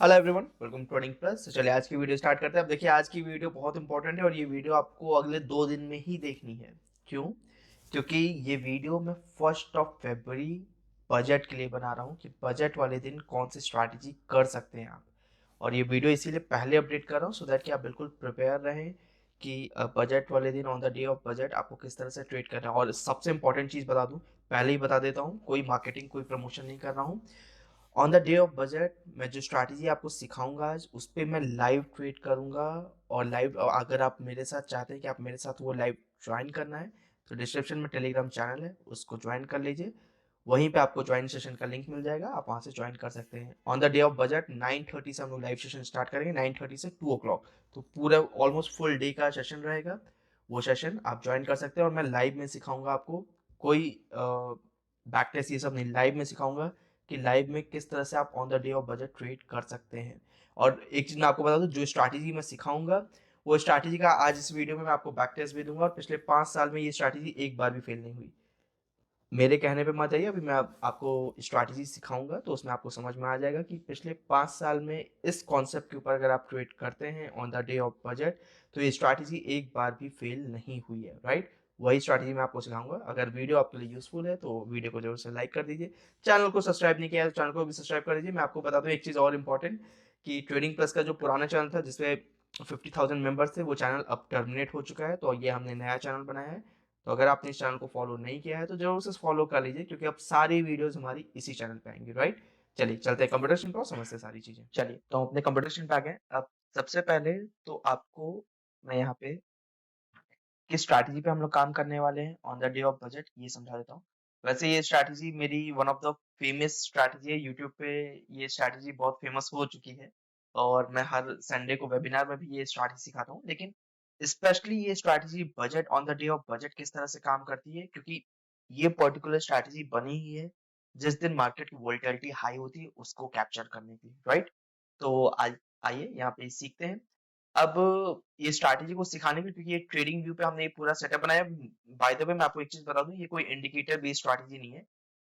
Hello everyone, welcome to trading plus. तो चलिए आज की वीडियो स्टार्ट करते हैं। अब देखिए, आज की वीडियो बहुत इंपॉर्टेंट है और ये वीडियो आपको अगले 2 दिन में ही देखनी है। क्यों? क्योंकि ये वीडियो मैं 1 बजट के लिए बना रहा हूँ कि बजट वाले दिन कौन सी स्ट्रैटेजी कर सकते हैं आप। और ये वीडियो इसीलिए पहले अपडेट कर रहा हूँ सो दैट कि आप बिल्कुल प्रिपेयर रहें कि बजट वाले दिन on the day of budget आपको किस तरह से ट्रेड करना है। और सबसे इंपॉर्टेंट चीज़ बता दूँ, पहले ही बता देता हूँ, कोई मार्केटिंग कोई प्रमोशन नहीं कर रहा हूँ। On the day of budget मैं जो स्ट्रैटेजी आपको सिखाऊंगा आज उस पे मैं लाइव ट्रेड करूंगा। और लाइव, अगर आप मेरे साथ चाहते हैं कि आप मेरे साथ वो लाइव ज्वाइन करना है तो डिस्क्रिप्शन में टेलीग्राम चैनल है, उसको ज्वाइन कर लीजिए। वहीं पे आपको ज्वाइन सेशन का लिंक मिल जाएगा, आप वहां से ज्वाइन कर सकते हैं। On the day of budget 9:30 से हम लोग लाइव सेशन स्टार्ट करेंगे, 9:30 से 2 o'clock। तो पूरा ऑलमोस्ट फुल डे का सेशन रहेगा। वो सेशन आप ज्वाइन कर सकते हैं और मैं लाइव में सिखाऊंगा आपको। कोई बैक टेस्ट ये सब नहीं, लाइव में सिखाऊंगा कि लाइव में किस तरह से आप on the day of budget trade कर सकते हैं। और एक चीज मैं आपको बता दूं, जो स्ट्रैटेजी मैं सिखाऊंगा वो स्ट्रैटेजी का आज इस वीडियो में मैं आपको बैक टेस्ट भी दूंगा। और पिछले 5 साल में ये स्ट्रैटेजी एक बार भी फेल नहीं हुई। मेरे कहने पे मत आइए, अभी मैं आपको स्ट्रैटेजी सिखाऊंगा तो उसमें आपको समझ में आ जाएगा कि पिछले 5 साल में इस कॉन्सेप्ट के ऊपर अगर आप ट्रेड करते हैं on the day of budget तो ये स्ट्रैटेजी एक बार भी फेल नहीं हुई है, राइट? वही स्ट्रैटेजी मैं आपको सिखाऊंगा। अगर वीडियो आपके लिए यूजफुल है तो वीडियो को जरूर से लाइक कर दीजिए। चैनल को सब्सक्राइब नहीं किया है तो चैनल को भी सब्सक्राइब कर दीजिए। मैं आपको बता दूं एक चीज़ और इम्पोर्टेंट, कि ट्रेडिंग प्लस का जो पुराना चैनल था जिसपे 50,000 मेंबर्स थे वो चैनल अब टर्मिनेट हो चुका है, तो ये हमने नया चैनल बनाया है। तो अगर आपने इस चैनल को फॉलो नहीं किया है तो जरूर से फॉलो कर लीजिए, क्योंकि अब सारी वीडियोस हमारी इसी चैनल पे आएंगी, राइट? चलिए चलते हैं कंप्यूटर स्क्रीन पर और समझते हैं सारी चीजें। चलिए तो हम अपने कंप्यूटर स्क्रीन पे आ गए। अब सबसे पहले तो आपको मैं यहाँ पे किस स्ट्रैटेजी पे हम लोग काम करने वाले हैं on the day of budget ये समझा देता हूँ। वैसे ये स्ट्रैटेजी मेरी one of the famous strategy है यूट्यूब पे। ये स्ट्रैटेजी बहुत फेमस हो चुकी है और मैं हर संडे को वेबिनार में भी ये स्ट्रैटेजी सिखाता हूँ। लेकिन स्पेशली ये strategy budget on the day of budget किस तरह से काम करती है, क्योंकि ये पर्टिकुलर स्ट्रैटेजी बनी ही है जिस दिन मार्केट की वोलेटिलिटी हाई होती है उसको कैप्चर करने की, राइट? तो आइए यहाँ पे सीखते हैं। अब ये स्ट्रैटेजी को सिखाने के लिए, क्योंकि ये ट्रेडिंग व्यू पे हमने ये पूरा सेटअप बनाया। बाय द वे मैं आपको एक चीज बता दूं, ये कोई इंडिकेटर बेस्ड स्ट्रैटेजी नहीं है।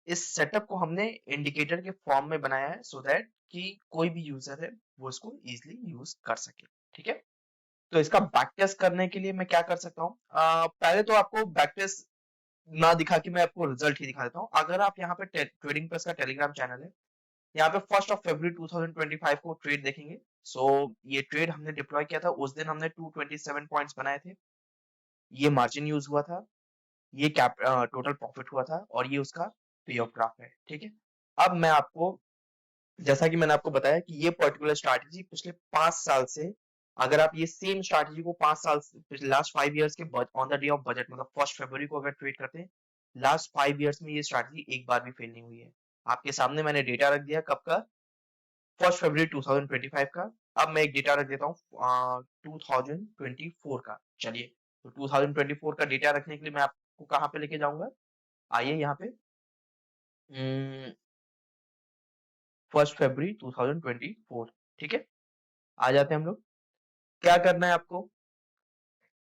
इस सेटअप को हमने इंडिकेटर के फॉर्म में बनाया है सो दैट कि कोई भी यूजर है वो इसको इजीली यूज कर सके, ठीक है? तो इसका बैक टेस्ट करने के लिए मैं क्या कर सकता हूँ, पहले तो आपको बैक टेस्ट ना दिखा के मैं आपको रिजल्ट ही दिखा देता हूँ। अगर आप यहाँ पे ट्रेडिंग प्लस का टेलीग्राम चैनल है, यहाँ पे 1 फरवरी 2025 को ट्रेड देखेंगे। सो ये ट्रेड हमने डिप्लॉय किया था, उस दिन हमने 227 पॉइंट्स बनाए थे। ये मार्जिन यूज हुआ था, ये कैप टोटल प्रॉफिट हुआ था और ये उसका पे ऑफ ग्राफ है, ठीक है? अब मैं आपको, जैसा कि मैंने आपको बताया कि ये पर्टिकुलर स्ट्रैटेजी पिछले 5 साल से, अगर आप ये सेम स्ट्रैटेजी को 5 साल पिछले लास्ट 5 इयर्स के on the day of budget मतलब 1 फरवरी को अगर ट्रेड करते हैं, लास्ट 5 इयर्स में ये स्ट्रैटेजी एक बार भी फेल नहीं हुई है। आपके सामने मैंने डेटा रख दिया कब का, 1 फरवरी 2025 का। अब मैं एक डेटा रख देता हूँ 2024 का। चलिए, तो 2024 का डेटा रखने के लिए मैं आपको कहाँ पे लेके जाऊंगा, आइए यहाँ पे 1 फरवरी 2024, ठीक है? आ जाते हैं हम लोग। क्या करना है आपको,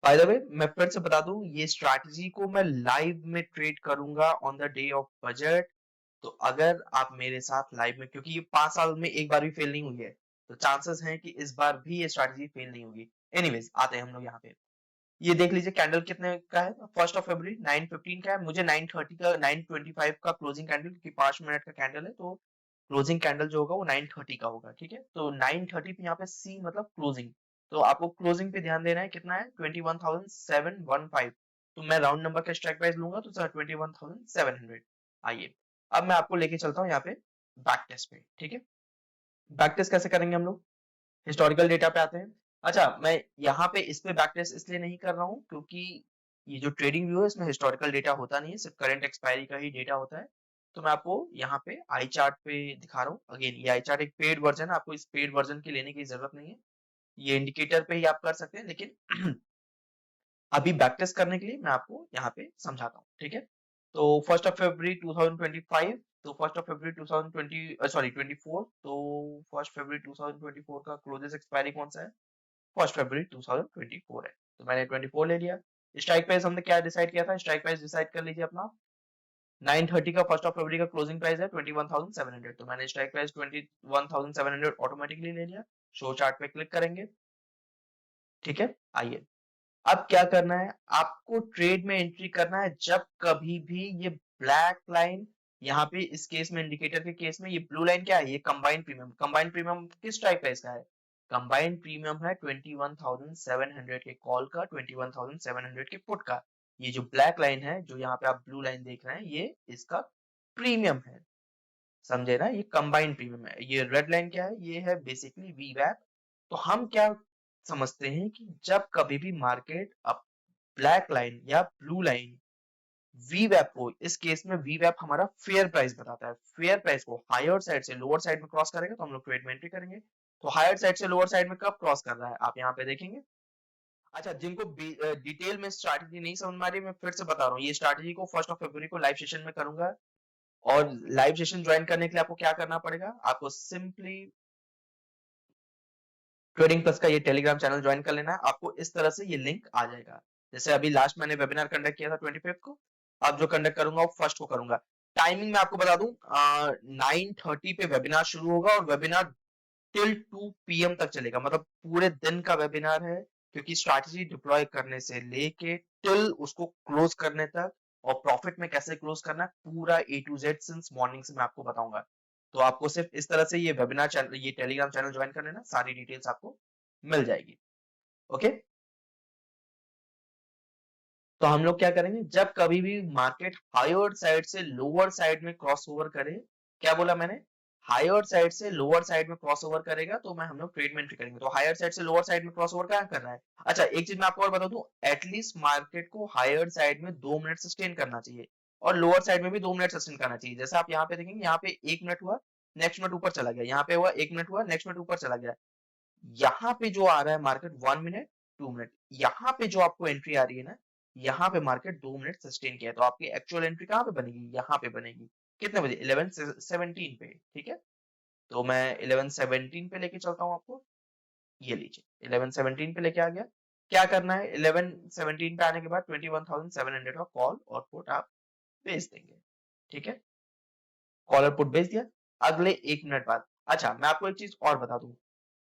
बाय द वे मैं फिर से बता दूं, ये स्ट्रैटेजी को मैं लाइव में ट्रेड करूंगा on the day of budget. तो अगर आप मेरे साथ लाइव में, क्योंकि ये 5 साल में एक बार भी फेल नहीं हुई है, तो चांसेस हैं कि इस बार भी ये स्ट्रैटेजी फेल नहीं होगी। एनीवेज आते हैं हम लोग यहाँ पे। ये देख लीजिए कैंडल कितने का है, 1 फरवरी 9:15 का है। मुझे 9:30 का 9:25 का क्लोजिंग कैंडल, क्योंकि 5 मिनट का कैंडल है तो क्लोजिंग कैंडल जो होगा वो 9:30 का होगा, ठीक है? तो 9:30 पे यहाँ पे सी मतलब क्लोजिंग। तो आपको क्लोजिंग पे ध्यान देना है, कितना है, 21,715। तो मैं राउंड नंबर का स्ट्राइक प्राइस लूंगा तो 21,700। आइए अब मैं आपको लेके चलता हूँ यहाँ पे बैक टेस्ट पे, ठीक है? बैक टेस्ट कैसे करेंगे हम लोग, हिस्टोरिकल डेटा पे आते हैं। अच्छा, मैं यहाँ पे इस पे बैक टेस्ट इसलिए नहीं कर रहा हूँ क्योंकि ये जो ट्रेडिंग व्यू है इसमें हिस्टोरिकल डेटा होता नहीं है, सिर्फ करंट एक्सपायरी का ही डेटा होता है। तो मैं आपको यहाँ पे आई चार्ट पे दिखा रहा हूँ। अगेन ये आई चार्ट एक पेड वर्जन है, आपको इस पेड वर्जन की लेने की जरूरत नहीं है। ये इंडिकेटर पे ही आप कर सकते हैं, लेकिन अभी बैक टेस्ट करने के लिए मैं आपको यहाँ पे समझाता हूँ, ठीक है? तो 1 फरवरी 2025, तो 1 फरवरी 2020 सॉरी 24, तो 1 फरवरी 2024 का क्लोजेस एक्सपायरी कौन सा है, 1 फरवरी 2024 है। तो मैंने 24 ले लिया। स्ट्राइक प्राइस हमने क्या डिसाइड किया था, स्ट्राइक प्राइस डिसाइड कर लीजिए अपना 9:30 का फर्स्ट ऑफ फरवरी का क्लोजिंग प्राइस है 21,700, तो मैंने स्ट्राइक प्राइस 21,700 ऑटोमेटिकली ले लिया। शो चार्ट पे क्लिक करेंगे, ठीक है। आइए अब क्या करना है, आपको ट्रेड में एंट्री करना है जब कभी भी ये ब्लैक लाइन, यहाँ पे इस केस में इंडिकेटर के केस में ये ब्लू लाइन क्या है, ये कंबाइंड प्रीमियम। कंबाइंड प्रीमियम किस स्ट्राइक प्राइस का है, कंबाइंड प्रीमियम है 21,700 के कॉल का, 21,700 के पुट का। ये जो ब्लैक लाइन है, जो यहाँ पे आप ब्लू लाइन देख रहे हैं, ये इसका प्रीमियम है, समझे ना, ये कंबाइंड प्रीमियम है। ये रेड लाइन क्या है, ये है बेसिकली वीवैप। तो हम क्या समझते हैं कि जब कभी भी मार्केट अब ब्लैक लाइन या ब्लू लाइन वीवैप को, इस केस में वीवैप हमारा फेयर प्राइस बताता है, फेयर प्राइस को हायर साइड से लोअर साइड में क्रॉस करेगा तो हम लोग ट्रेड में एंट्री करेंगे। तो हायर साइड से लोअर साइड में कब क्रॉस कर रहा है आप यहाँ पे देखेंगे। अच्छा, जिनको डिटेल में स्ट्रैटेजी नहीं समझ में आ रही, मैं फिर से बता रहा हूँ, ये स्ट्रैटेजी को 1 फरवरी को लाइव सेशन में करूंगा। और लाइव सेशन ज्वाइन करने के लिए आपको क्या करना पड़ेगा, आपको सिंपली ट्रेडिंग प्लस का ये टेलीग्राम चैनल ज्वाइन कर लेना है। आपको इस तरह से ये लिंक आ जाएगा। जैसे अभी लास्ट मैंने वेबिनार कंडक्ट किया था 25 को, अब जो कंडक्ट करूंगा वो 1 को करूंगा। टाइमिंग मैं आपको बता दूं, 9:30 पे वेबिनार शुरू होगा और वेबिनार टिल 2 PM तक चलेगा, मतलब पूरे दिन का वेबिनार है। क्योंकि स्ट्रैटेजी डिप्लॉय करने से लेके टिल उसको क्लोज करने तक और प्रॉफिट में कैसे क्लोज करना है, पूरा A to Z since morning से मैं आपको बताऊंगा। तो आपको सिर्फ इस तरह से ये वेबिनार चैनल, ये टेलीग्राम चैनल ज्वाइन कर लेना, सारी डिटेल्स आपको मिल जाएगी। ओके, तो हम लोग क्या करेंगे, जब कभी भी मार्केट हायर साइड से लोअर साइड में क्रॉस ओवर करे, क्या बोला मैंने, हायर साइड से लोअर साइड में क्रॉस ओवर करेगा तो मैं हम लोग ट्रेड में एंट्री करेंगे। तो हायर साइड से लोअर साइड में क्रॉस ओवर कहाँ करना है। अच्छा, एक चीज मैं आपको और बता दूं, एटलीस्ट मार्केट को हायर साइड में 2 मिनट सस्टेन करना चाहिए और लोअर साइड में भी 2 मिनट सस्टेन करना चाहिए। जैसे आप यहाँ पे देखेंगे, यहाँ पे 1 मिनट हुआ, नेक्स्ट मिनट ऊपर चला गया, यहाँ पे हुआ 1 मिनट हुआ, नेक्स्ट मिनट ऊपर चला गया। यहाँ पे जो आ रहा है मार्केट 1 मिनट 2 मिनट, यहाँ पे जो आपको एंट्री आ रही है ना, यहाँ पे मार्केट 2 मिनट सस्टेन किया है, तो आपकी एक्चुअल एंट्री कहाँ पे बनेगी, यहाँ पे बनेगी। कितने बजे, 11:17 पे, ठीक है। तो मैं 11:17 पे लेके चलता हूँ आपको, ये लीजिए 11:17 पे लेके आ गया। क्या करना है, 11:17 पे आने के बाद 21,700 का कॉल और पुट आप भेज देंगे, ठीक है। कॉल और पुट भेज दिया, अगले 1 मिनट बाद। अच्छा, मैं आपको एक चीज और बता दूं,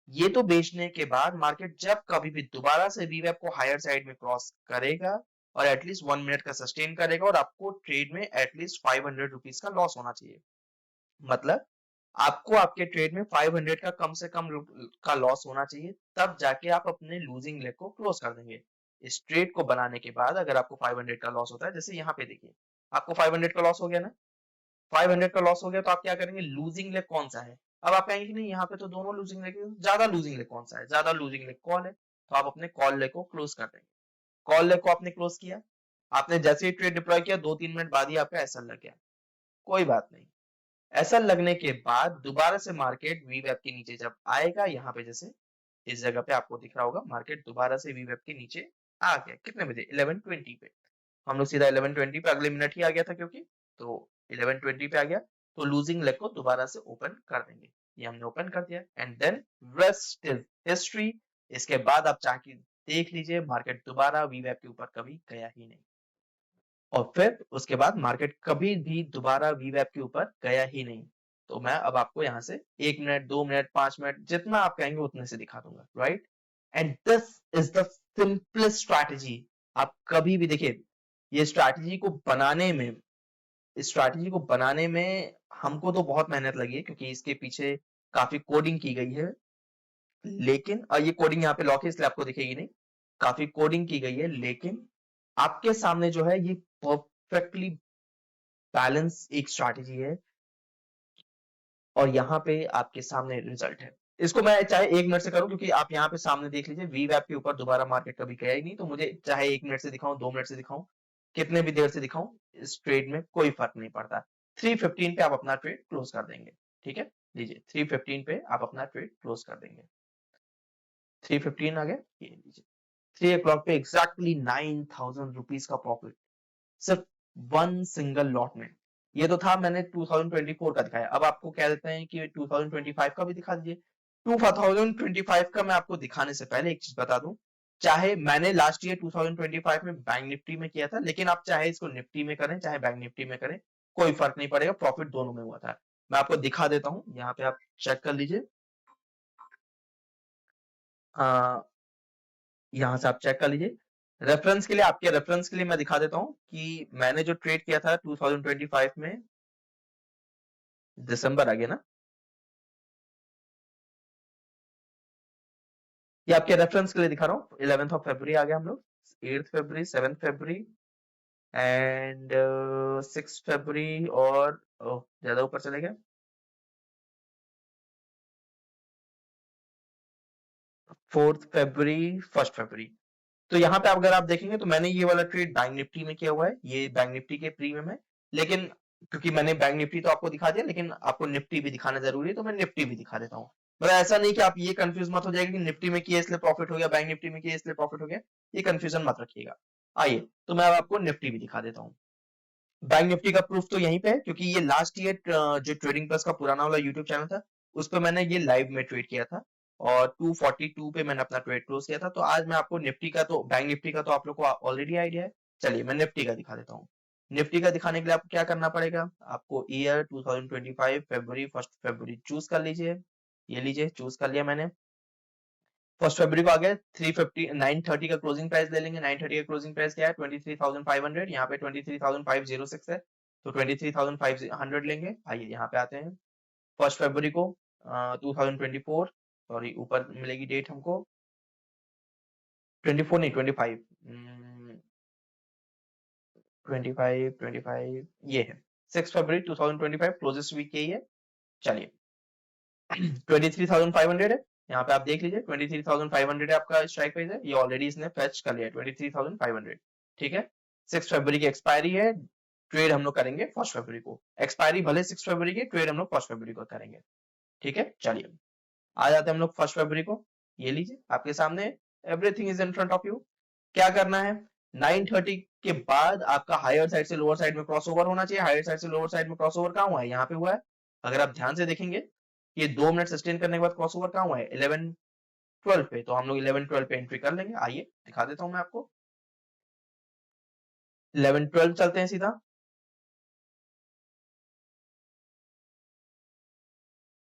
ये तो बेचने के बाद मार्केट जब कभी भी दोबारा से वीवैप को हायर साइड में क्रॉस करेगा और एटलीस्ट 1 मिनट का सस्टेन करेगा और आपको ट्रेड में एटलीस्ट 500 रुपीज का लॉस होना चाहिए। मतलब आपको आपके ट्रेड में 500 का कम से कम का लॉस होना चाहिए, तब जाके आप अपने लूजिंग लेग को क्लोज कर देंगे। इस ट्रेड को बनाने के बाद अगर आपको 500 का लॉस होता है, जैसे यहाँ पे देखिए आपको 500 का लॉस हो गया ना, 500 का लॉस हो गया, तो आप क्या करेंगे, लूजिंग लेग कौन सा है। अब आप कहेंगे कि नहीं, यहाँ पे तो दोनों लूजिंग लेग, ज्यादा लूजिंग लेग कौन सा है, ज्यादा लूजिंग लेग कॉल है, तो आप अपने कॉल लेग को क्लोज कर देंगे। कॉल लेग को आपने क्लोज किया, आपने जैसे ही ट्रेड डिप्लॉय किया 2-3 मिनट बाद ही आपका एसएल लग गया, कोई बात नहीं। एसएल लगने के बाद दोबारा से मार्केट वीवैप के नीचे जब आएगा, यहाँ पे जैसे इस जगह पे आपको दिख रहा होगा, मार्केट दोबारा से वीवैप के नीचे आ गया, कितने बजे, 11:20 पे। हम लोग सीधा 11:20 पे, अगले मिनट ही आ गया था क्योंकि, तो 11:20 पे आ गया, तो लूजिंग लेग को दोबारा से ओपन कर देंगे। ये हमने ओपन कर दिया and then rest is history. इसके बाद आप चाहे देख लीजिए, मार्केट दोबारा वीवैप के ऊपर कभी गया ही नहीं, और फिर उसके बाद मार्केट कभी भी दोबारा वीवैप के ऊपर गया ही नहीं। तो मैं अब आपको यहाँ से 1 मिनट 2 मिनट 5 मिनट जितना आप कहेंगे उतने से दिखा दूंगा, right. And this is the simplest strategy. आप कभी भी देखिए, ये स्ट्रैटेजी को बनाने में, इस स्ट्रैटेजी को बनाने में हमको तो बहुत मेहनत लगी है, क्योंकि इसके पीछे काफी कोडिंग की गई है। लेकिन ये कोडिंग यहाँ पे लॉक है इसलिए आपको दिखेगी नहीं, काफी कोडिंग की गई है, लेकिन आपके सामने जो है ये परफेक्टली बैलेंस एक स्ट्रैटेजी है और यहाँ पे आपके सामने रिजल्ट है। इसको मैं चाहे 1 मिनट से करूं, क्योंकि आप यहाँ पे सामने देख लीजिए, वीवैप के ऊपर दोबारा मार्केट कभी गया ही नहीं, तो मुझे चाहे 1 मिनट से दिखाऊं 2 मिनट से दिखाऊं, कितने भी देर से दिखाऊं, इस ट्रेड में कोई फर्क नहीं पड़ता। 3:15 पे आप अपना ट्रेड क्लोज कर देंगे, ठीक है। लीजिए 3:15 पे आप अपना ट्रेड क्लोज कर देंगे। 3:15 आ गया, ये लीजिए 3 o'clock पे एग्जैक्टली 9,000 रुपीज का प्रॉफिट, सिर्फ वन सिंगल लॉट में। ये तो था मैंने 2024 का दिखाया, अब आपको क्या देते हैं कि 2025 का भी दिखा दीजिए। 2025 का मैं आपको दिखाने से पहले एक चीज बता दूं, चाहे मैंने लास्ट ईयर 2025 में बैंक निफ्टी में किया था, लेकिन आप चाहे इसको निफ्टी में करें चाहे बैंक निफ्टी में करें, कोई फर्क नहीं पड़ेगा, प्रॉफिट दोनों में हुआ था। मैं आपको दिखा देता हूँ, यहाँ पे आप चेक कर लीजिए। यहाँ से आप चेक कर लीजिए। रेफरेंस के लिए, आपके रेफरेंस के लिए मैं दिखा देता हूँ कि मैंने जो ट्रेड किया था 2025 में, दिसंबर आ गया ना, ये आपके रेफरेंस के लिए दिखा रहा हूँ। 11th ऑफ फरवरी आ गया हम लोग, 8th February, 7th February and 6th फरवरी, और ज्यादा ऊपर चले गए, 4th फरवरी, 1st फरवरी। तो यहाँ पे अगर आप देखेंगे तो मैंने ये वाला ट्रेड बैंक निफ्टी में किया हुआ है, ये बैंक निफ्टी के प्रीमियम है। लेकिन क्योंकि मैंने बैंक निफ्टी तो आपको दिखा दिया, लेकिन आपको निफ्टी भी दिखाना जरूरी है, तो मैं निफ्टी भी दिखा देता हूँ। मतलब ऐसा नहीं कि आप ये कंफ्यूज मत हो जाएगा कि निफ्टी में किया इसलिए प्रॉफिट हो गया, बैंक निफ्टी में किया इसलिए प्रॉफिट हो गया, ये कंफ्यूजन मत रखिएगा। आइए, तो मैं अब आपको निफ्टी भी दिखा देता हूँ। बैंक निफ्टी का प्रूफ तो यहीं पे है, क्योंकि ये लास्ट ईयर जो ट्रेडिंग प्लस का पुराना वाला यूट्यूब चैनल था, उस पर मैंने ये लाइव में ट्रेड किया था, और 242 पे मैंने अपना ट्रेड क्लोज किया था। तो आज मैं आपको निफ्टी का, तो बैंक निफ्टी का तो आप लोग को ऑलरेडी आइडिया है। चलिए मैं निफ्टी का दिखा देता हूँ। निफ्टी का दिखाने के लिए आपको क्या करना पड़ेगा, आपको ईयर 2025 फरवरी, 1st फरवरी चूज कर लीजिए। ये लीजिए, चूज कर लिया मैंने। 1st फरवरी को आ गया 350, 930 का क्लोजिंग प्राइस ले लेंगे। 930 का क्लोजिंग प्राइस क्या है, 23,500। यहाँ पे 23,506 है, तो 23,500 लेंगे। आइए यहाँ पे आते हैं। 1st फरवरी को 2024, सॉरी ऊपर मिलेगी डेट हमको, 24 नहीं 25, 25 ये है 6 फरवरी 2025, क्लोजेस्ट वीक यही है। चलिए 23,500 है, यहाँ पे आप देख लीजिए 23,500 है आपका स्ट्राइक प्राइस है, ये ऑलरेडी इसने फेच कर लिया है 23,500। ठीक है, 6 फरवरी की एक्सपायरी है, ट्रेड हम लोग करेंगे 1st फरवरी को। एक्सपायरी भले 6 फरवरी की, ट्रेड हम लोग 1st फरवरी को करेंगे। ठीक है, चलिए आ जाते हैं हम लोग 1st फरवरी को। ये लीजिए आपके सामने, everything is in front of you. क्या करना है, 930 के बाद आपका हायर साइड से लोअर साइड में क्रॉस ओवर होना चाहिए। हायर साइड से लोअर साइड में क्रॉस ओवर कहाँ हुआ है, यहाँ पे हुआ है। अगर आप ध्यान से देखेंगे, ये 2 मिनट सस्टेन करने के बाद क्रॉस ओवर कहाँ हुआ है, 11-12 पे। तो हम लोग 11-12 पे एंट्री कर लेंगे। आइए दिखा देता हूं मैं आपको, 11-12 चलते हैं सीधा।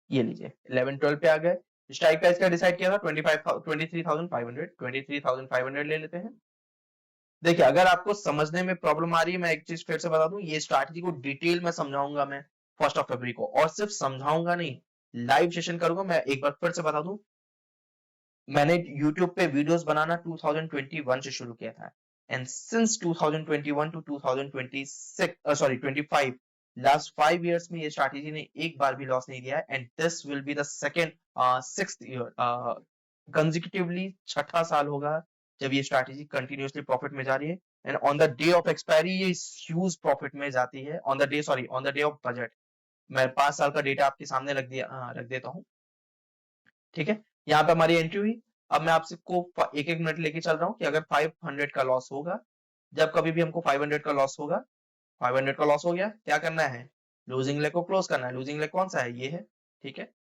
ये लीजिए 11-12 पे आ गए। स्ट्राइक प्राइस का डिसाइड किया था 23,500, 23,500 ले लेते हैं। देखिए अगर आपको समझने में प्रॉब्लम आ रही है, मैं एक चीज फिर से बता दूं, ये स्ट्रैटेजी को डिटेल में समझाऊंगा मैं 1st ऑफ फरवरी को, और सिर्फ समझाऊंगा नहीं, लाइव सेशन करूंगा। मैं एक बार फिर से बता दूं, मैंने YouTube पे वीडियोस बनाना 2021 से शुरू किया था, and since 2021 to 2026 sorry 25, last 5 years में ये स्ट्रैटेजी ने एक बार भी लॉस नहीं दिया है, and this will be the second 6th year consecutively, छठा साल होगा जब ये स्ट्रैटेजी कंटिन्यूअसली प्रॉफिट में जा रही है। And on the day of expiry ये ह्यूज प्रॉफिट में जाती है, on the day, sorry on the day of budget. मैं 5 साल का डेटा आपके सामने रख देता हूँ। ठीक है, यहाँ पे हमारी एंट्री हुई। अब मैं आपसे को एक एक मिनट लेके चल रहा हूँ कि अगर 500 का लॉस होगा, जब कभी भी हमको 500 का लॉस होगा, 500 का लॉस हो गया, क्या करना है, लूजिंग लेग को क्लोज करना है। लूजिंग लेग कौन सा है, ये है। ठीक है,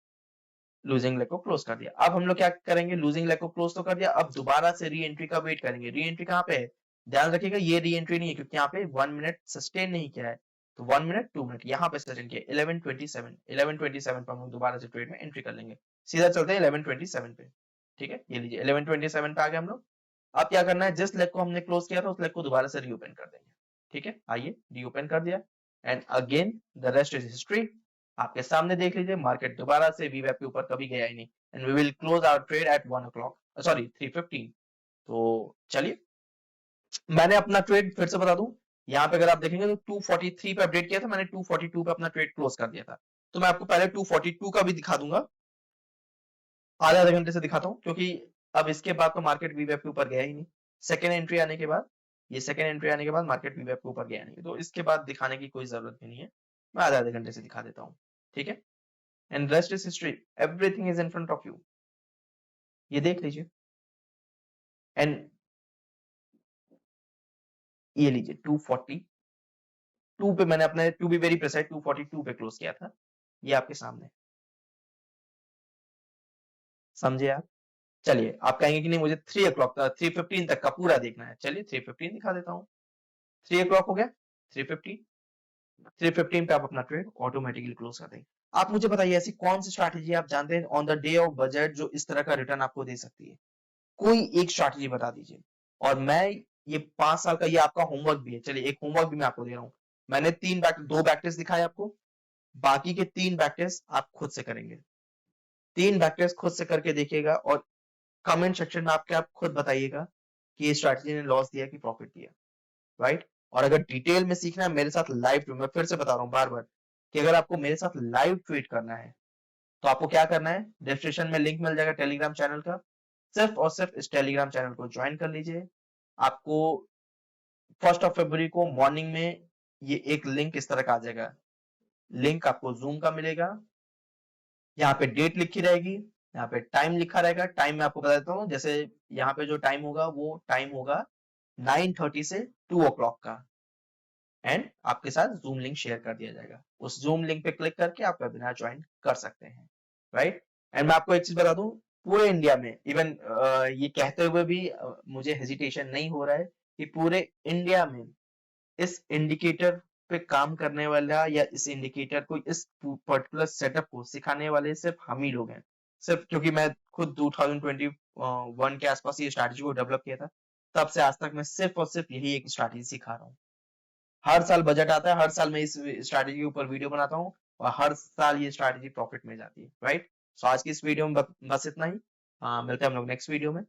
लूजिंग लेग को क्लोज कर दिया। अब हम लोग क्या करेंगे, लूजिंग लेग को क्लोज तो कर दिया, अब दोबारा से री एंट्री का वेट करेंगे। री एंट्री कहाँ पे है, ध्यान रखिएगा, ये री एंट्री नहीं है, क्योंकि यहाँ पे 1 मिनट सस्टेन नहीं किया है, तो 1 मिनट 2 मिनट यहाँ पे सस्टेन किया। 11:27 पर हम लोग दोबारा से ट्रेड में एंट्री कर लेंगे। सीधा चलते हैं 11:27 पे। ठीक है, ये लीजिए 11:27 पे आ गए हम लोग। अब क्या करना है, जिस लेग को हमने क्लोज किया था उस लेग को दोबारा से रीओपन कर देंगे। ठीक है, आइए रीओपन कर दिया, and again the rest is history. आपके सामने देख लीजिए, मार्केट दोबारा से वीवैप के ऊपर कभी गया ही नहीं, and we will close our trade at 1 o'clock, sorry 3:15। तो चलिए मैंने अपना ट्रेड फिर से बता दूं, यहाँ पे अगर आप देखेंगे तो 243 पे अपडेट किया था मैंने, 242 पे अपना ट्रेड क्लोज कर दिया था। तो मैं आपको पहले 242 का भी दिखा दूंगा, आधे आधे घंटे से दिखाता हूँ, क्योंकि अब इसके बाद तो मार्केट वीवैप के ऊपर गया ही नहीं। सेकेंड एंट्री आने के बाद, ये सेकेंड एंट्री आने के बाद मार्केट वीवैप के ऊपर गया नहीं, तो इसके बाद दिखाने की कोई जरूरत भी नहीं है, मैं आधे आधे घंटे से दिखा देता हूँ। ठीक है, and rest is history, everything is in front of you, ये देख लीजिए। एंड ये लीजिए 242 पे मैंने अपने, टू बी वेरी प्रिसाइज 242 पे क्लोज किया था, ये आपके सामने, समझे आप। चलिए आप कहेंगे कि नहीं मुझे 3 o'clock 3:15 तक का पूरा देखना है, चलिए 3:15 दिखा देता हूँ। 3 o'clock हो गया, 3:15 315 पे आप अपना ट्रेड ऑटोमेटिकली क्लोज कर देंगे। आप मुझे बताइए ऐसी कौन सी स्ट्रैटेजी आप जानते हैं on the day of budget जो इस तरह का रिटर्न आपको दे सकती है? कोई एक स्ट्रैटेजी बता दीजिए। और मैं ये 5 साल का ये आपका होमवर्क भी है। चलिए एक होमवर्क भी मैं आपको दे रहा हूँ। मैंने दो बैक टेस्ट दिखाए आपको, बाकी के 3 बैक टेस्ट आप खुद से करेंगे। 3 बैक टेस्ट खुद से करके देखिएगा और कमेंट सेक्शन में आप खुद बताइएगा कि ये स्ट्रैटेजी ने लॉस दिया कि प्रॉफिट दिया, राइट? और अगर डिटेल में सीखना है मेरे साथ लाइव, मैं फिर से बता रहा हूँ बार बार कि अगर आपको मेरे साथ लाइव ट्रेड करना है तो आपको क्या करना है, डिस्क्रिप्शन में लिंक मिल जाएगा टेलीग्राम चैनल का, सिर्फ और सिर्फ इस टेलीग्राम चैनल को ज्वाइन कर लीजिए। आपको 1 फरवरी को मॉर्निंग में ये एक लिंक इस तरह का आ जाएगा, लिंक आपको जूम का मिलेगा, यहाँ पे डेट लिखी रहेगी, यहाँ पे टाइम लिखा रहेगा। टाइम मैं आपको बता देता हूँ, जैसे यहाँ पे जो टाइम होगा वो टाइम होगा 9:30 से 2 o'clock का, एंड आपके साथ जूम लिंक शेयर कर दिया जाएगा। उस जूम लिंक पे क्लिक करके आप वेबिनार ज्वाइन कर सकते हैं, राइट? एंड मैं आपको एक चीज बता दूं, पूरे इंडिया में इवन ये कहते हुए भी मुझे हेजिटेशन नहीं हो रहा है कि पूरे इंडिया में इस इंडिकेटर पे काम करने वाला या इस इंडिकेटर को, इस पर्टिकुलर सेटअप को सिखाने वाले सिर्फ हम ही लोग हैं। सिर्फ क्योंकि मैं खुद 2021 के आसपास ये स्ट्रैटेजी को डेवलप किया था, तब से आज तक मैं सिर्फ और सिर्फ यही एक स्ट्रैटेजी सिखा रहा हूँ। हर साल बजट आता है, हर साल मैं इस स्ट्रैटेजी के ऊपर वीडियो बनाता हूँ और हर साल ये स्ट्रैटेजी प्रॉफिट में जाती है, राइट? सो आज की इस वीडियो में बस इतना ही। मिलते हैं हम लोग नेक्स्ट वीडियो में।